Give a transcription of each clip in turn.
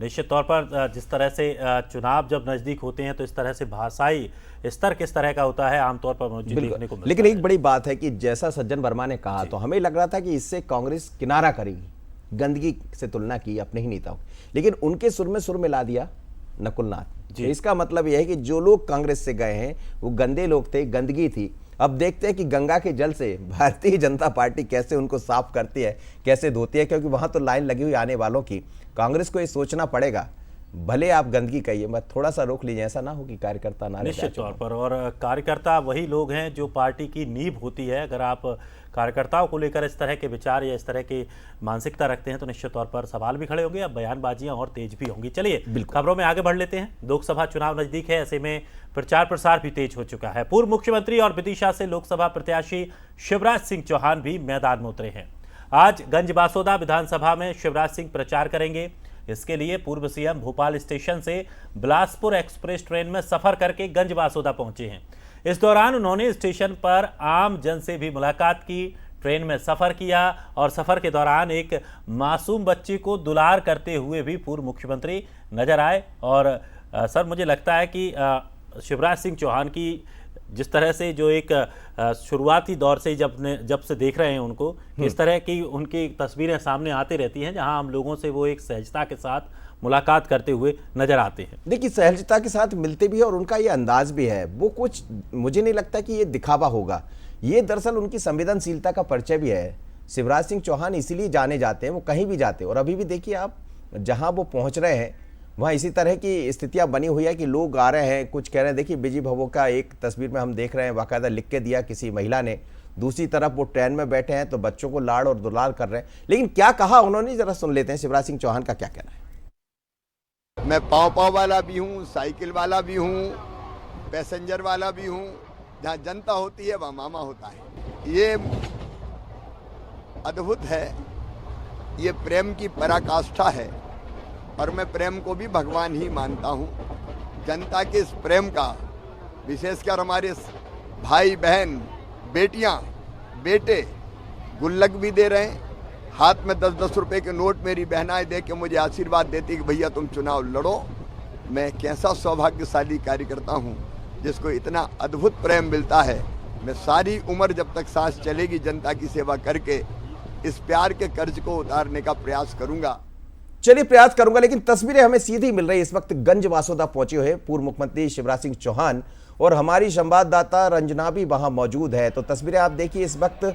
निश्चित तौर पर जिस तरह से चुनाव जब नजदीक होते हैं तो इस तरह से भाषाई स्तर किस तरह का होता है आमतौर पर मुझे देखने को मिलता है। लेकिन एक बड़ी बात है कि जैसा सज्जन वर्मा ने कहा तो हमें लग रहा था कि इससे कांग्रेस किनारा करेगी, गंदगी से तुलना की अपने ही नेताओं, लेकिन उनके सुर में सुर मिला दिया नकुलनाथ। तो इसका मतलब यह है कि जो लोग कांग्रेस से गए हैं वो गंदे लोग थे, गंदगी थी। अब देखते हैं कि गंगा के जल से भारतीय जनता पार्टी कैसे उनको साफ करती है, कैसे धोती है, क्योंकि वहां तो लाइन लगी हुई आने वालों की। कांग्रेस को ये सोचना पड़ेगा, भले आप गंदगी कहिए मत, थोड़ा सा रोक लीजिए, ऐसा ना हो कि कार्यकर्ता ना निश्चित तौर पर। और कार्यकर्ता वही लोग हैं जो पार्टी की नींव होती है। अगर आप कार्यकर्ताओं को लेकर इस तरह के विचार या इस तरह की मानसिकता रखते हैं तो निश्चित तौर पर सवाल भी खड़े होंगे, अब बयानबाजियां और तेज भी होंगी। चलिए खबरों में आगे बढ़ लेते हैं। लोकसभा चुनाव नजदीक है, ऐसे में प्रचार प्रसार भी तेज हो चुका है। पूर्व मुख्यमंत्री और विदिशा से लोकसभा प्रत्याशी शिवराज सिंह चौहान भी मैदान में उतरे हैं। आज गंजबासौदा विधानसभा में शिवराज सिंह प्रचार करेंगे। इसके लिए पूर्व सीएम भोपाल स्टेशन से बिलासपुर एक्सप्रेस ट्रेन में सफर करके गंजबासौदा पहुंचे हैं। इस दौरान उन्होंने स्टेशन पर आम जन से भी मुलाकात की, ट्रेन में सफर किया और सफर के दौरान एक मासूम बच्ची को दुलार करते हुए भी पूर्व मुख्यमंत्री नजर आए। और सर मुझे लगता है कि शिवराज सिंह चौहान की जिस तरह से जो एक शुरुआती दौर से जब से देख रहे हैं उनको, इस तरह की उनकी तस्वीरें सामने आती रहती हैं जहां हम लोगों से वो एक सहजता के साथ मुलाकात करते हुए नजर आते हैं। देखिए सहजता के साथ मिलते भी है और उनका ये अंदाज भी है, वो कुछ मुझे नहीं लगता कि ये दिखावा होगा, ये दरअसल उनकी संवेदनशीलता का परिचय भी है। शिवराज सिंह चौहान इसीलिए जाने जाते हैं, वो कहीं भी जाते हैं। और अभी भी देखिए आप जहां वो पहुंच रहे हैं वहाँ इसी तरह की स्थितियां बनी हुई है कि लोग आ रहे हैं, कुछ कह रहे हैं। देखिए बिजी भवो का एक तस्वीर में हम देख रहे हैं, बाकायदा लिख के दिया किसी महिला ने। दूसरी तरफ वो ट्रेन में बैठे हैं तो बच्चों को लाड़ और दुलार कर रहे हैं। लेकिन क्या कहा उन्होंने, जरा सुन लेते हैं शिवराज सिंह चौहान का क्या कहना है। मैं पाव वाला भी हूँ, साइकिल वाला भी हूँ, पैसेंजर वाला भी हूँ। जहाँ जनता होती है वहाँ मामा होता है। ये अद्भुत है, ये प्रेम की पराकाष्ठा है और मैं प्रेम को भी भगवान ही मानता हूँ। जनता के इस प्रेम का, विशेषकर हमारे भाई बहन, बेटियाँ, बेटे गुल्लक भी दे रहे हैं, हाथ में 10-10 रुपए के नोट मेरी बहनाएं दे के मुझे आशीर्वाद देती कि भैया तुम चुनाव लड़ो। मैं कैसा सौभाग्यशाली कार्यकर्ता हूँ जिसको इतना अद्भुत प्रेम मिलता है। मैं सारी उम्र जब तक सांस चलेगी जनता की सेवा करके इस प्यार के कर्ज को उतारने का प्रयास करूंगा। चलिए प्रयास करूंगा। लेकिन तस्वीरें हमें सीधी मिल रही। इस वक्त गंजबासौदा पहुंचे हुए पूर्व मुख्यमंत्री शिवराज सिंह चौहान और हमारी संवाददाता रंजना भी वहां मौजूद है। तो तस्वीरें आप देखिए, इस वक्त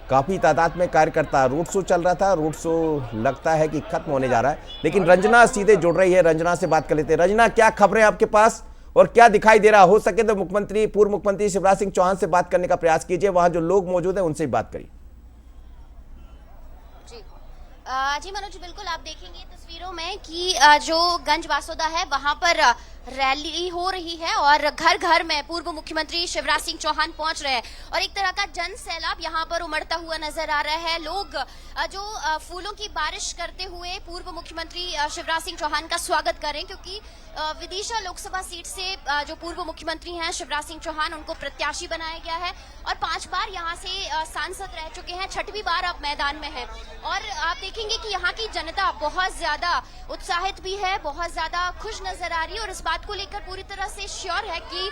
काफी तादाद में कार्यकर्ता, रोड शो चल रहा था, रोड शो लगता है कि खत्म होने जा रहा है। लेकिन रंजना सीधे जुड़ रही है, रंजना से बात कर लेते हैं। रंजना, क्या खबरें आपके पास और क्या दिखाई दे रहा? हो सके तो पूर्व मुख्यमंत्री शिवराज सिंह चौहान से बात करने का प्रयास कीजिए, वहां जो लोग मौजूद है उनसे भी बात करिए। जी मनोज, बिल्कुल आप देखेंगे तस्वीरों में कि जो गंजबासौदा है वहां पर रैली हो रही है और घर घर में पूर्व मुख्यमंत्री शिवराज सिंह चौहान पहुंच रहे हैं और एक तरह का जन सैलाब यहां पर उमड़ता हुआ नजर आ रहा है। लोग जो फूलों की बारिश करते हुए पूर्व मुख्यमंत्री शिवराज सिंह चौहान का स्वागत कर रहे हैं, क्योंकि विदिशा लोकसभा सीट से जो पूर्व मुख्यमंत्री हैं शिवराज सिंह चौहान, उनको प्रत्याशी बनाया गया है और 5 बार यहाँ से सांसद रह चुके हैं, 6वीं बार अब मैदान में है। और आप देखेंगे कि यहाँ की जनता बहुत ज्यादा उत्साहित भी है, बहुत ज्यादा खुश नजर आ रही है और इस बात को लेकर पूरी तरह से श्योर है कि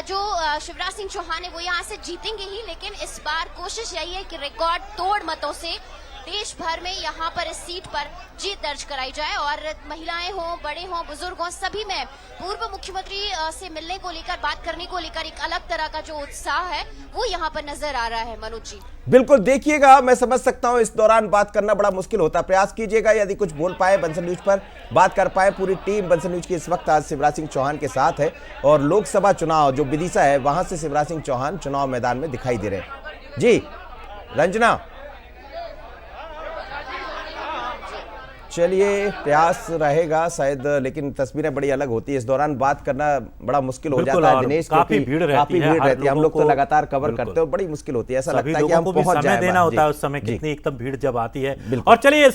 जो शिवराज सिंह चौहान है वो यहाँ से जीतेंगे ही। लेकिन इस बार कोशिश यही है कि रिकॉर्ड तोड़ मतों से देश भर में यहाँ पर इस सीट पर जीत दर्ज कराई जाए और महिलाएं हों, बड़े हों, बुजुर्ग हों, सभी में पूर्व मुख्यमंत्री से मिलने को लेकर, बात करने को लेकर एक अलग तरह का जो उत्साह है वो यहाँ पर नजर आ रहा है। मनोज जी बिल्कुल देखिएगा, मैं समझ सकता हूं इस दौरान बात करना बड़ा मुश्किल होता है। प्रयास कीजिएगा यदि कुछ बोल पाए, बंसल न्यूज पर बात कर पाए। पूरी टीम बंसल न्यूज की इस वक्त आज शिवराज सिंह चौहान के साथ है और लोकसभा चुनाव जो विदिशा है वहां से शिवराज सिंह चौहान चुनाव मैदान में दिखाई दे रहे हैं। जी रंजना, चलिए प्रयास रहेगा शायद, लेकिन तस्वीरें बड़ी अलग होती है। इस दौरान बात करना बड़ा मुश्किल हो जाता है दिनेश, काफी भीड़ रहती है। हम लोग तो लगातार कवर करते हैं, बड़ी मुश्किल होती है। ऐसा लगता है कि हम पहुंच जाए, समय देना होता है उस समय, कितनी एकदम भीड़ जब आती है। और चलिए